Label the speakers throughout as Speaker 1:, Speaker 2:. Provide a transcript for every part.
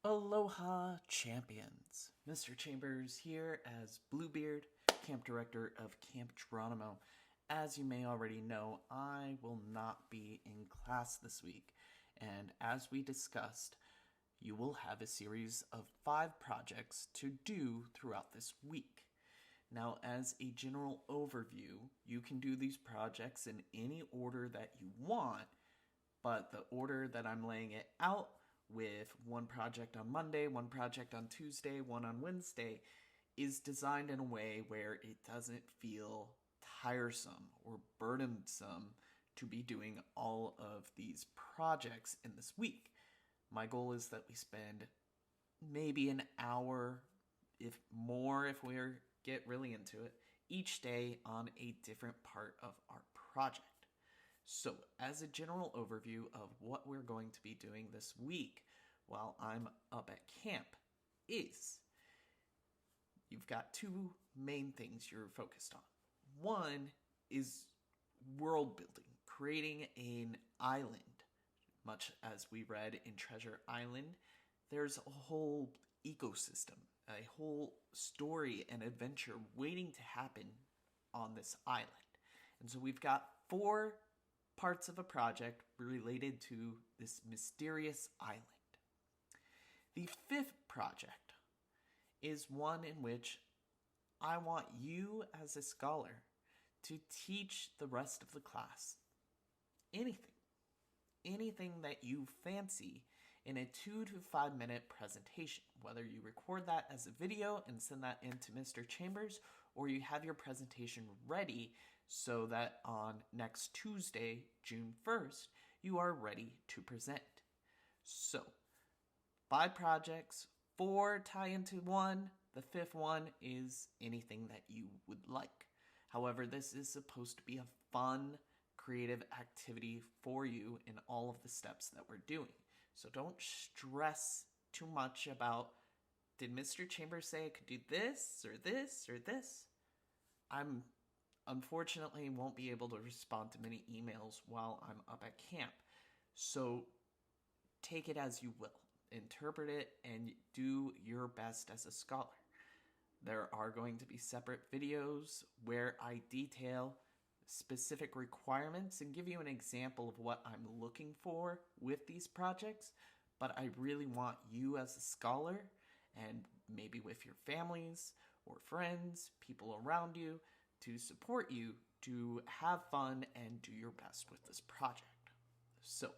Speaker 1: Aloha, champions! Mr. Chambers here as Bluebeard, camp director of Camp Geronimo. As you may already know, I will not be in class this week, and as we discussed, you will have a series of 5 projects to do throughout this week. Now, as a general overview, you can do these projects in any order that you want, but the order that I'm laying it out, with one project on Monday, one project on Tuesday, one on Wednesday, is designed in a way where it doesn't feel tiresome or burdensome to be doing all of these projects in this week. My goal is that we spend maybe an hour, if more, if we get really into it, each day on a different part of our project. So, as a general overview of what we're going to be doing this week while I'm up at camp is you've got 2 main things you're focused on. One is world building, creating an island. Much as we read in Treasure Island, there's a whole ecosystem, a whole story and adventure waiting to happen on this island. And so we've got 4 parts of a project related to this mysterious island. The 5th project is one in which I want you as a scholar to teach the rest of the class anything that you fancy in a 2 to 5 minute presentation, whether you record that as a video and send that in to Mr. Chambers, or you have your presentation ready so that on next Tuesday, June 1st, you are ready to present. So, 5 projects, 4 tie into one. The 5th one is anything that you would like. However, this is supposed to be a fun, creative activity for you in all of the steps that we're doing. So don't stress too much about, did Mr. Chambers say I could do this or this or this? I'm unfortunately won't be able to respond to many emails while I'm up at camp. So take it as you will. Interpret it and do your best as a scholar. There are going to be separate videos where I detail specific requirements and give you an example of what I'm looking for with these projects, but I really want you as a scholar, and maybe with your families or friends, people around you, to support you to have fun and do your best with this project. So,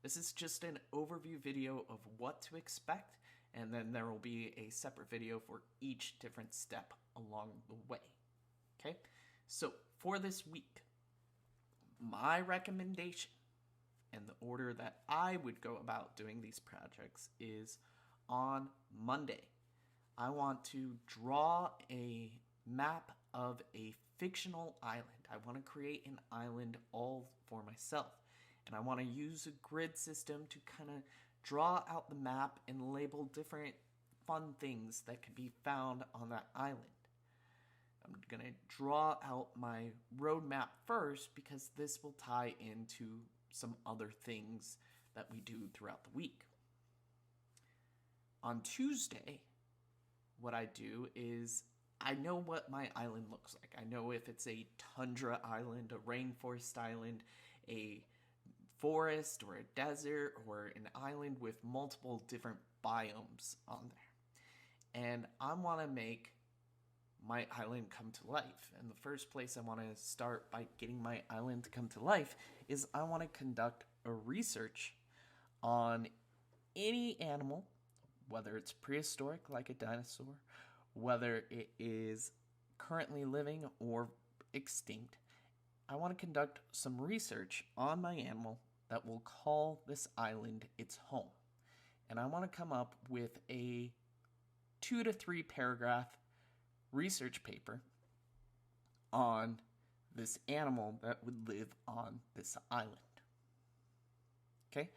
Speaker 1: this is just an overview video of what to expect, and then there will be a separate video for each different step along the way. Okay? So, for this week, my recommendation and the order that I would go about doing these projects is on Monday. I want to draw a map of a fictional island. I want to create an island all for myself. And I want to use a grid system to kind of draw out the map and label different fun things that could be found on that island. I'm going to draw out my roadmap first because this will tie into some other things that we do throughout the week. On Tuesday, what I do is I know what my island looks like. I know if it's a tundra island, a rainforest island, a forest or a desert or an island with multiple different biomes on there. And I want to make my island come to life. And the first place I want to start by getting my island to come to life is I want to conduct a research on any animal, whether it's prehistoric like a dinosaur, whether it is currently living or extinct. I want to conduct some research on my animal that will call this island its home. And I want to come up with a 2 to 3 paragraph research paper on this animal that would live on this island. Okay?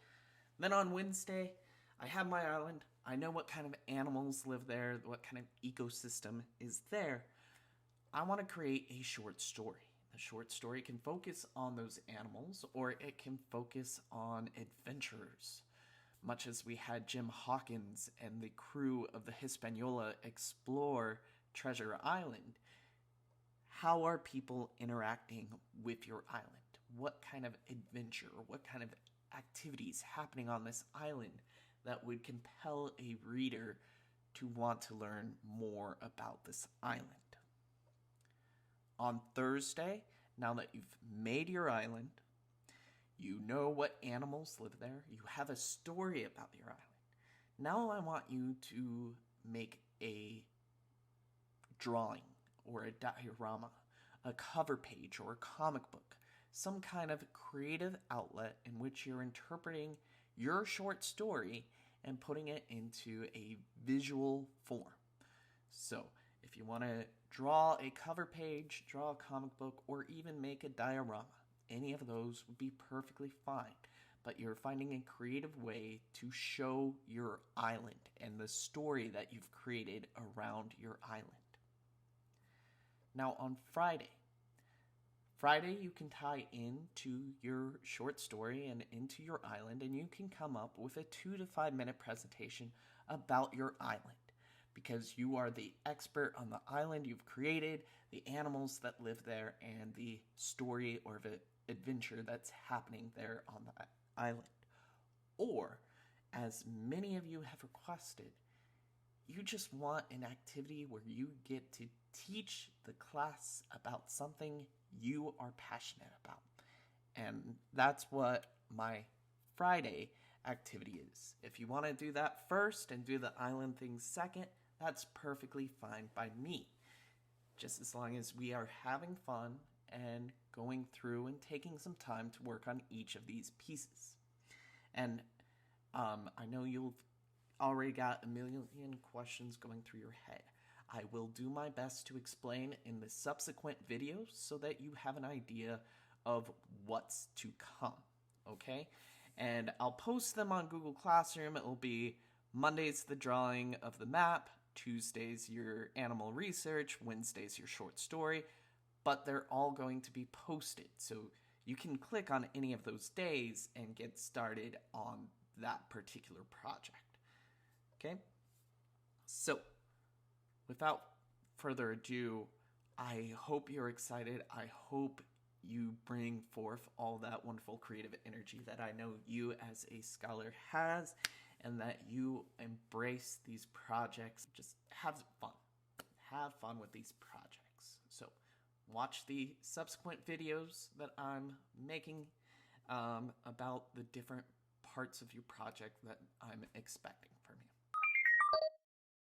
Speaker 1: Then on Wednesday, I have my island. I know what kind of animals live there, what kind of ecosystem is there. I want to create a short story. The short story can focus on those animals, or it can focus on adventurers, much as we had Jim Hawkins and the crew of the Hispaniola explore Treasure Island. How are people interacting with your island? What kind of adventure, what kind of activities happening on this island that would compel a reader to want to learn more about this island? On Thursday, now that you've made your island, you know what animals live there, you have a story about your island. Now I want you to make a drawing or a diorama, a cover page or a comic book, some kind of creative outlet in which you're interpreting your short story and putting it into a visual form. So, if you want to draw a cover page, draw a comic book, or even make a diorama, any of those would be perfectly fine. But you're finding a creative way to show your island and the story that you've created around your island. Now on Friday you can tie into your short story and into your island, and you can come up with a 2 to 5 minute presentation about your island, because you are the expert on the island you've created, the animals that live there, and the story or the adventure that's happening there on the island. Or, as many of you have requested, you just want an activity where you get to teach the class about something you are passionate about. And that's what my Friday activity is. If you want to do that first and do the island thing second, that's perfectly fine by me. Just as long as we are having fun and going through and taking some time to work on each of these pieces. And I know you've already got a million questions going through your head. I will do my best to explain in the subsequent videos so that you have an idea of what's to come, okay? And I'll post them on Google Classroom. It will be Mondays the drawing of the map, Tuesdays your animal research, Wednesdays your short story, but they're all going to be posted. So you can click on any of those days and get started on that particular project. Okay? So, without further ado, I hope you're excited. I hope you bring forth all that wonderful creative energy that I know you as a scholar has, and that you embrace these projects. Just have fun. Have fun with these projects. So, watch the subsequent videos that I'm making about the different parts of your project that I'm expecting from you.